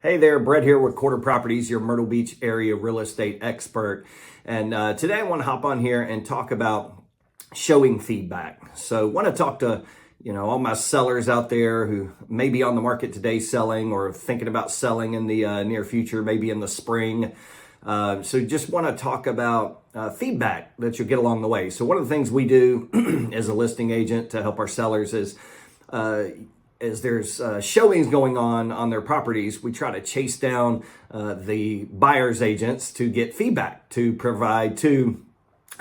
Hey there, Brett here with Quarter Properties, your Myrtle Beach area real estate expert. And today I want to hop on here and talk about showing feedback. So I want to talk to, all my sellers out there who may be on the market today selling or thinking about selling in the near future, maybe in the spring. So just want to talk about feedback that you'll get along the way. So one of the things we do as a listing agent to help our sellers is as there's showings going on their properties, we try to chase down the buyer's agents to get feedback to provide to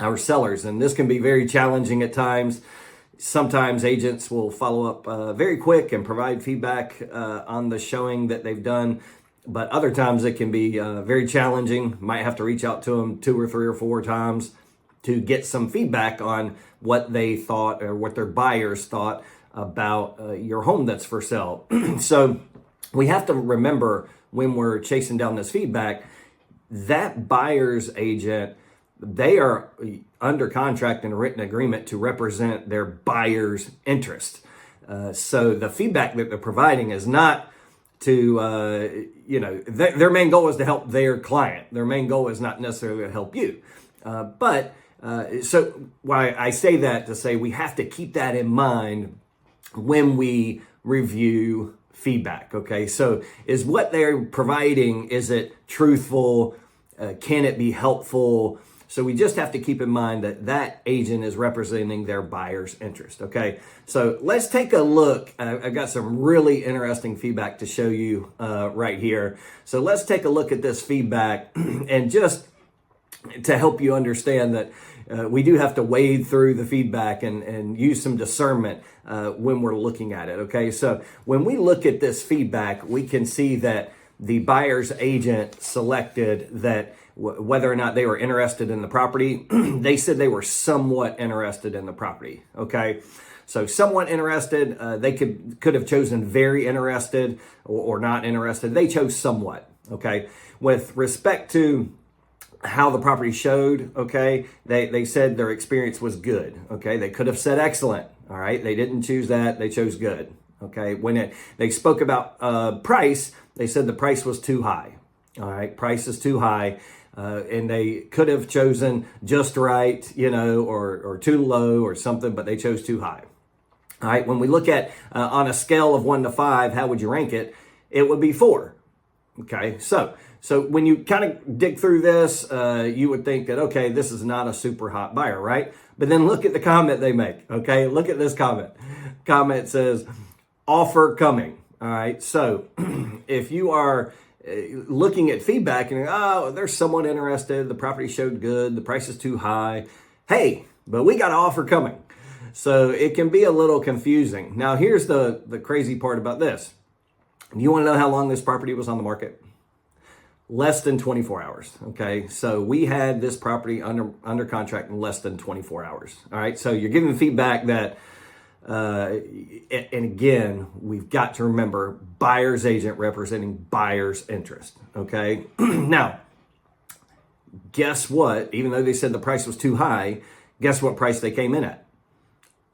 our sellers. And this can be very challenging at times. Sometimes agents will follow up very quick and provide feedback on the showing that they've done. But other times it can be very challenging. Might have to reach out to them 2 or 3 or 4 times to get some feedback on what they thought or what their buyers thought about your home that's for sale. So we have to remember when we're chasing down this feedback, that buyer's agent, they are under contract and written agreement to represent their buyer's interest. So the feedback that they're providing is not to, their main goal is to help their client. Their main goal is not necessarily to help you. So why I say that to say we have to keep that in mind when we review feedback. Okay, so is what they're providing, is it truthful? Can it be helpful? So we just have to keep in mind that that agent is representing their buyer's interest. Okay, so let's take a look. I've got some really interesting feedback to show you right here. So let's take a look at this feedback and just to help you understand that we do have to wade through the feedback and use some discernment when we're looking at it. Okay, so when we look at this feedback, we can see that the buyer's agent selected that whether or not they were interested in the property, they said they were somewhat interested in the property. Okay, so somewhat interested, they could have chosen very interested or not interested. They chose somewhat. Okay, with respect to how the property showed, okay, they said their experience was good. Okay, they could have said excellent. All right, they didn't choose that, they chose good. Okay, when they spoke about price, they said the price was too high. All right, price is too high, and they could have chosen just right, or too low or something, but they chose too high. All right, when we look at on a scale of 1 to 5, how would you rank it? It would be 4. Okay, so when you kind of dig through this, you would think that, okay, this is not a super hot buyer, right? But then look at the comment they make, okay? Look at this comment. Comment says, offer coming, all right? So if you are looking at feedback and, they're somewhat interested, the property showed good, the price is too high, hey, but we got an offer coming. So it can be a little confusing. Now, here's the crazy part about this. You want to know how long this property was on the market? Less than 24 hours. Okay, so we had this property under contract in less than 24 hours. All right, so you're giving feedback that, and again, we've got to remember buyer's agent representing buyer's interest. Okay, now, guess what? Even though they said the price was too high, guess what price they came in at?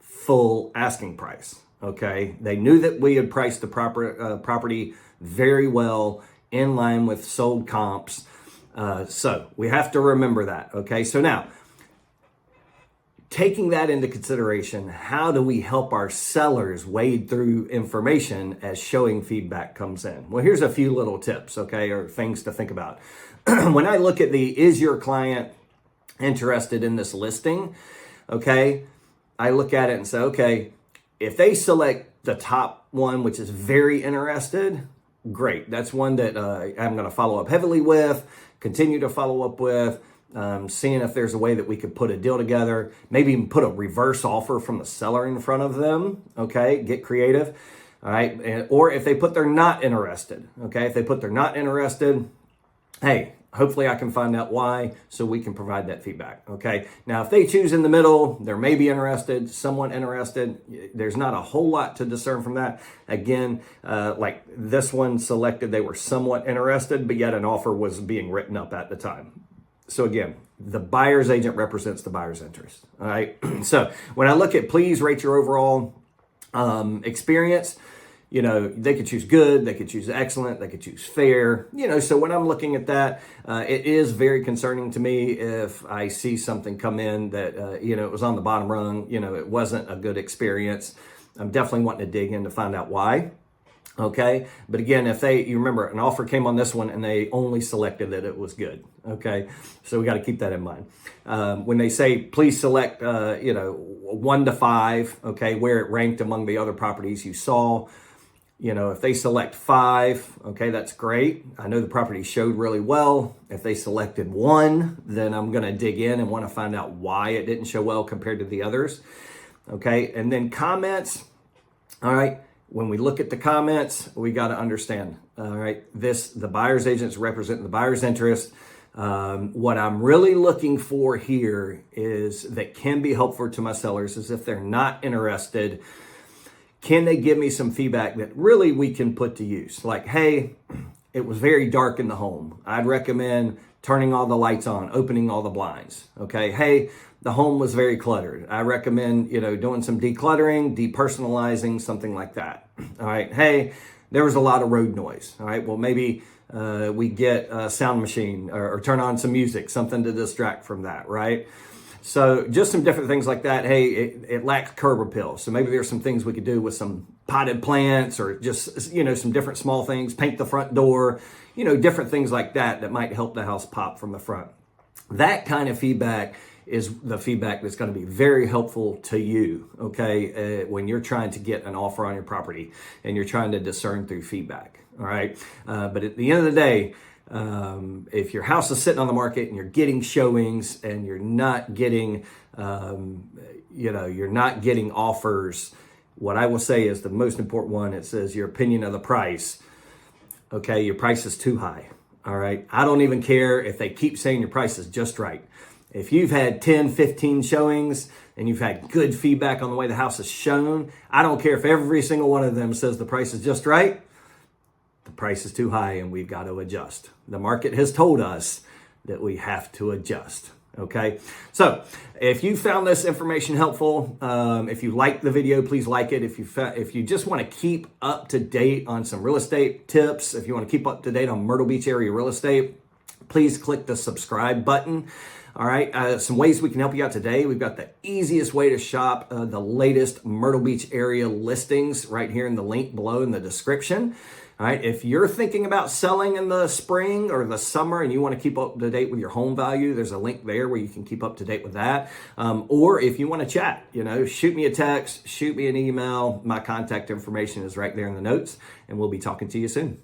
Full asking price. Okay, they knew that we had priced the property very well in line with sold comps. So we have to remember that. Okay, so now taking that into consideration, how do we help our sellers wade through information as showing feedback comes in? Well, here's a few little tips, okay, or things to think about. When I look at is your client interested in this listing? Okay, I look at it and say, okay, if they select the top one, which is very interested, great. That's one that I'm going to follow up heavily with, continue to follow up with, seeing if there's a way that we could put a deal together, maybe even put a reverse offer from the seller in front of them. Okay, get creative. All right, or if they put they're not interested. Okay, if they put they're not interested, hey, hopefully I can find out why so we can provide that feedback. Okay, now if they choose in the middle, they're maybe interested, somewhat interested, there's not a whole lot to discern from that. Again, like this one selected, they were somewhat interested, but yet an offer was being written up at the time. So again, the buyer's agent represents the buyer's interest. All right, so when I look at please rate your overall experience, they could choose good, they could choose excellent, they could choose fair. So when I'm looking at that, it is very concerning to me if I see something come in that, it was on the bottom rung, it wasn't a good experience. I'm definitely wanting to dig in to find out why. Okay. But again, you remember an offer came on this one and they only selected that it was good. Okay. So we got to keep that in mind. When they say, please select, 1 to 5, okay, where it ranked among the other properties you saw. If they select 5, okay, that's great. I know the property showed really well. If they selected 1, then I'm going to dig in and want to find out why it didn't show well compared to the others. Okay, and then comments. All right, when we look at the comments, we got to understand, all right, the buyer's agents represent the buyer's interest. What I'm really looking for here is that can be helpful to my sellers is if they're not interested, can they give me some feedback that really we can put to use? Like, hey, it was very dark in the home. I'd recommend turning all the lights on, opening all the blinds. Okay. Hey, the home was very cluttered. I recommend, doing some decluttering, depersonalizing, something like that. All right. Hey, there was a lot of road noise. All right. Well, maybe we get a sound machine or turn on some music, something to distract from that. Right. So just some different things like that. Hey, it lacks curb appeal. So maybe there's some things we could do with some potted plants or just, some different small things, paint the front door, different things like that might help the house pop from the front. That kind of feedback is the feedback that's going to be very helpful to you, okay, when you're trying to get an offer on your property and you're trying to discern through feedback, all right? But at the end of the day, if your house is sitting on the market and you're getting showings and you're not getting, you're not getting offers, what I will say is the most important one. It says your opinion of the price. Okay, your price is too high. All right. I don't even care if they keep saying your price is just right. If you've had 10, 15 showings and you've had good feedback on the way the house is shown, I don't care if every single one of them says the price is just right. The price is too high and we've got to adjust. The market has told us that we have to adjust. Okay. So if you found this information helpful, if you like the video, please like it. If you just want to keep up to date on some real estate tips, if you want to keep up to date on Myrtle Beach area real estate, please click the subscribe button. All right. Some ways we can help you out today. We've got the easiest way to shop the latest Myrtle Beach area listings right here in the link below in the description. All right, if you're thinking about selling in the spring or the summer and you want to keep up to date with your home value, there's a link there where you can keep up to date with that. Or if you want to chat, shoot me a text, shoot me an email. My contact information is right there in the notes, and we'll be talking to you soon.